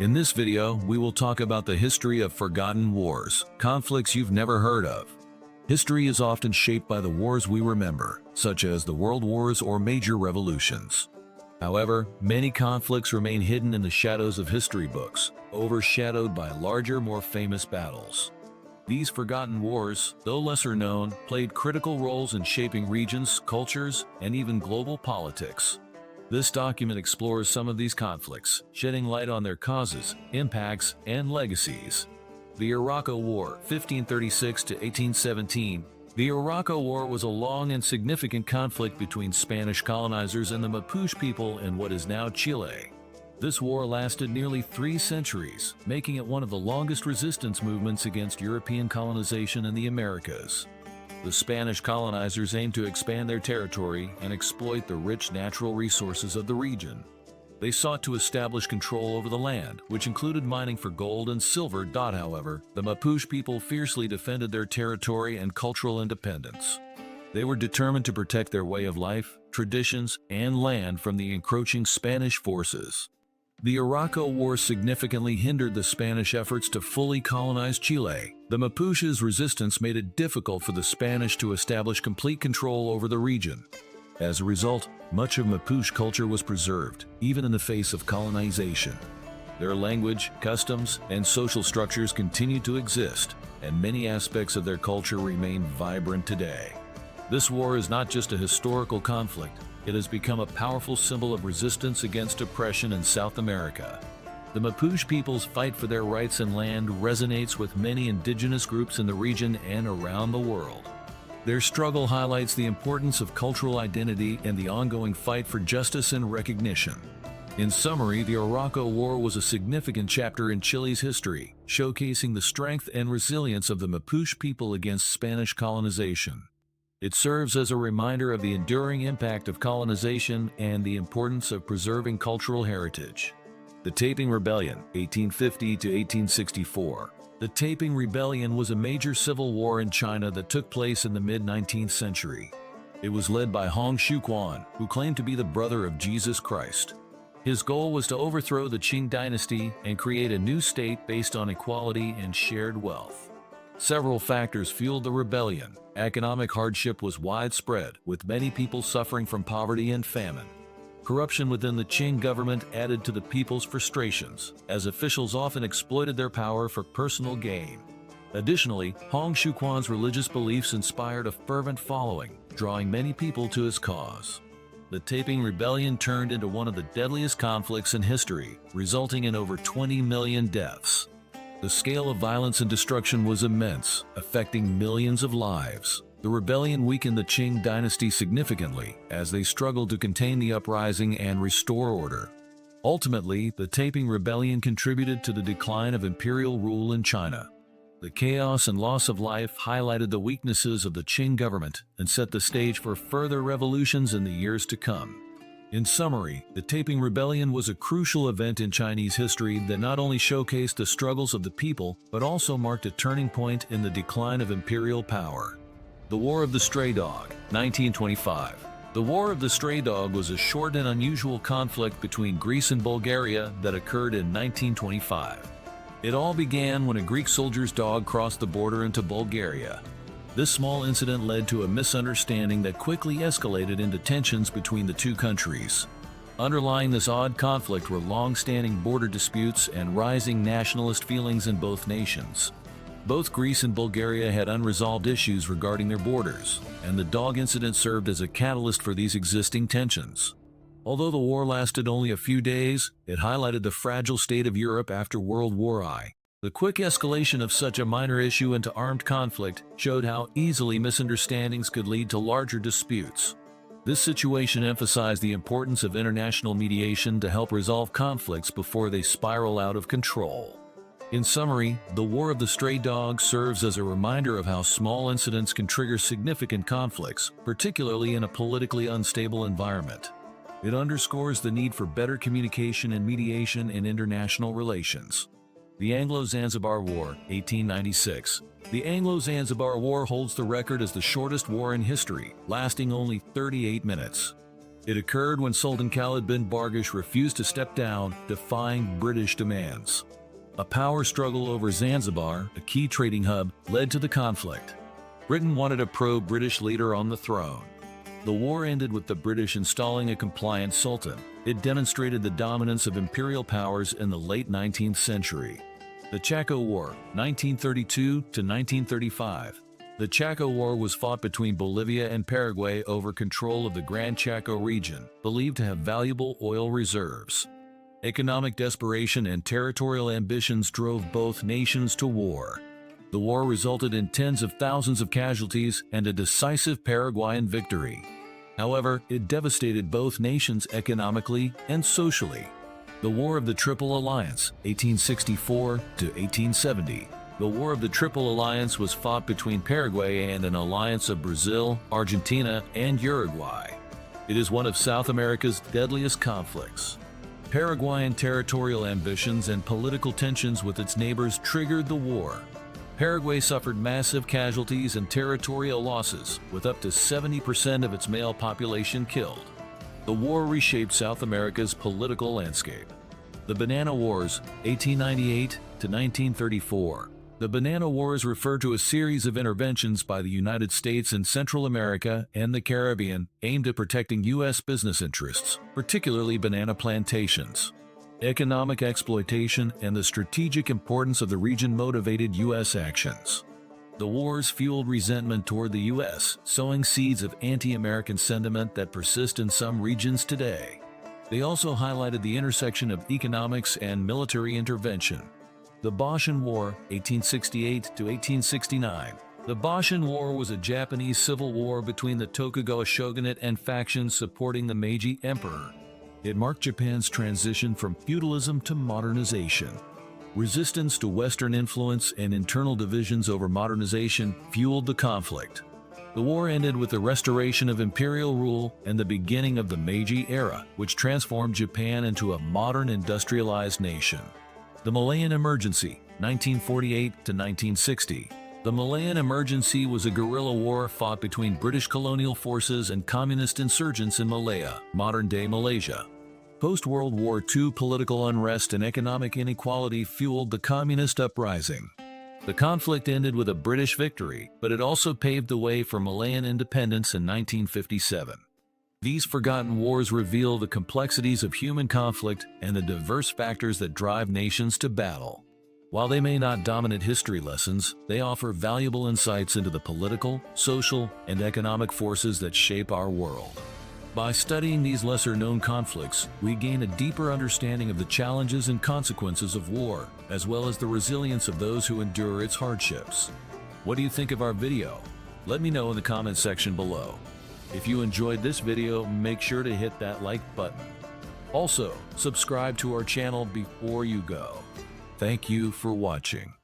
In this video, we will talk about the history of forgotten wars, conflicts you've never heard of. History is often shaped by the wars we remember, such as the world wars or major revolutions. However, many conflicts remain hidden in the shadows of history books, overshadowed by larger, more famous battles. These forgotten wars, though lesser known, played critical roles in shaping regions, cultures, and even global politics. This document explores some of these conflicts, shedding light on their causes, impacts, and legacies. The Arauco War, 1536 to 1817. The Arauco War was a long and significant conflict between Spanish colonizers and the Mapuche people in what is now Chile. This war lasted nearly 3 centuries, making it one of the longest resistance movements against European colonization in the Americas. The Spanish colonizers aimed to expand their territory and exploit the rich natural resources of the region. They sought to establish control over the land, which included mining for gold and silver. However, the Mapuche people fiercely defended their territory and cultural independence. They were determined to protect their way of life, traditions, and land from the encroaching Spanish forces. The Arauco War significantly hindered the Spanish efforts to fully colonize Chile. The Mapuche's resistance made it difficult for the Spanish to establish complete control over the region. As a result, much of Mapuche culture was preserved, even in the face of colonization. Their language, customs, and social structures continued to exist, and many aspects of their culture remain vibrant today. This war is not just a historical conflict. It has become a powerful symbol of resistance against oppression in South America. The Mapuche people's fight for their rights and land resonates with many indigenous groups in the region and around the world. Their struggle highlights the importance of cultural identity and the ongoing fight for justice and recognition. In summary, the Arauco War was a significant chapter in Chile's history, showcasing the strength and resilience of the Mapuche people against Spanish colonization. It serves as a reminder of the enduring impact of colonization and the importance of preserving cultural heritage. The Taiping Rebellion, 1850 to 1864. The Taiping Rebellion was a major civil war in China that took place in the mid-19th century. It was led by Hong Xiuquan, who claimed to be the brother of Jesus Christ. His goal was to overthrow the Qing dynasty and create a new state based on equality and shared wealth. Several factors fueled the rebellion. Economic hardship was widespread, with many people suffering from poverty and famine. Corruption within the Qing government added to the people's frustrations, as officials often exploited their power for personal gain. Additionally, Hong Xiuquan's religious beliefs inspired a fervent following, drawing many people to his cause. The Taiping Rebellion turned into one of the deadliest conflicts in history, resulting in over 20 million deaths. The scale of violence and destruction was immense, affecting millions of lives. The rebellion weakened the Qing dynasty significantly as they struggled to contain the uprising and restore order. Ultimately, the Taiping Rebellion contributed to the decline of imperial rule in China. The chaos and loss of life highlighted the weaknesses of the Qing government and set the stage for further revolutions in the years to come. In summary, the Taiping Rebellion was a crucial event in Chinese history that not only showcased the struggles of the people, but also marked a turning point in the decline of imperial power. The War of the Stray Dog, 1925. The War of the Stray Dog was a short and unusual conflict between Greece and Bulgaria that occurred in 1925. It all began when a Greek soldier's dog crossed the border into Bulgaria. This small incident led to a misunderstanding that quickly escalated into tensions between the two countries. Underlying this odd conflict were long-standing border disputes and rising nationalist feelings in both nations. Both Greece and Bulgaria had unresolved issues regarding their borders, and the dog incident served as a catalyst for these existing tensions. Although the war lasted only a few days, it highlighted the fragile state of Europe after World War I. The quick escalation of such a minor issue into armed conflict showed how easily misunderstandings could lead to larger disputes. This situation emphasized the importance of international mediation to help resolve conflicts before they spiral out of control. In summary, the War of the Stray Dog serves as a reminder of how small incidents can trigger significant conflicts, particularly in a politically unstable environment. It underscores the need for better communication and mediation in international relations. The Anglo-Zanzibar War, 1896. The Anglo-Zanzibar War holds the record as the shortest war in history, lasting only 38 minutes. It occurred when Sultan Khalid bin Bargash refused to step down, defying British demands. A power struggle over Zanzibar, a key trading hub, led to the conflict. Britain wanted a pro-British leader on the throne. The war ended with the British installing a compliant sultan. It demonstrated the dominance of imperial powers in the late 19th century. The Chaco War, 1932 to 1935. The Chaco War was fought between Bolivia and Paraguay over control of the Gran Chaco region, believed to have valuable oil reserves. Economic desperation and territorial ambitions drove both nations to war. The war resulted in tens of thousands of casualties and a decisive Paraguayan victory. However, it devastated both nations economically and socially. The War of the Triple Alliance, 1864 to 1870. The War of the Triple Alliance was fought between Paraguay and an alliance of Brazil, Argentina, and Uruguay. It is one of South America's deadliest conflicts. Paraguayan territorial ambitions and political tensions with its neighbors triggered the war. Paraguay suffered massive casualties and territorial losses, with up to 70% of its male population killed. The war reshaped South America's political landscape. The Banana Wars, 1898 to 1934. The Banana Wars refer to a series of interventions by the United States in Central America and the Caribbean aimed at protecting U.S. business interests, particularly banana plantations. Economic exploitation and the strategic importance of the region motivated U.S. actions. The wars fueled resentment toward the U.S., sowing seeds of anti-American sentiment that persist in some regions today. They also highlighted the intersection of economics and military intervention. The Boshin War, 1868 to 1869. The Boshin War was a Japanese civil war between the Tokugawa shogunate and factions supporting the Meiji Emperor. It marked Japan's transition from feudalism to modernization. Resistance to Western influence and internal divisions over modernization fueled the conflict. The war ended with the restoration of imperial rule and the beginning of the Meiji era, which transformed Japan into a modern industrialized nation. The Malayan Emergency, 1948 to 1960. The Malayan Emergency was a guerrilla war fought between British colonial forces and communist insurgents in Malaya, modern-day Malaysia. Post-World War II political unrest and economic inequality fueled the communist uprising. The conflict ended with a British victory, but it also paved the way for Malayan independence in 1957. These forgotten wars reveal the complexities of human conflict and the diverse factors that drive nations to battle. While they may not dominate history lessons, they offer valuable insights into the political, social, and economic forces that shape our world. By studying these lesser-known conflicts, we gain a deeper understanding of the challenges and consequences of war, as well as the resilience of those who endure its hardships. What do you think of our video? Let me know in the comment section below. If you enjoyed this video, make sure to hit that like button. Also, subscribe to our channel before you go. Thank you for watching.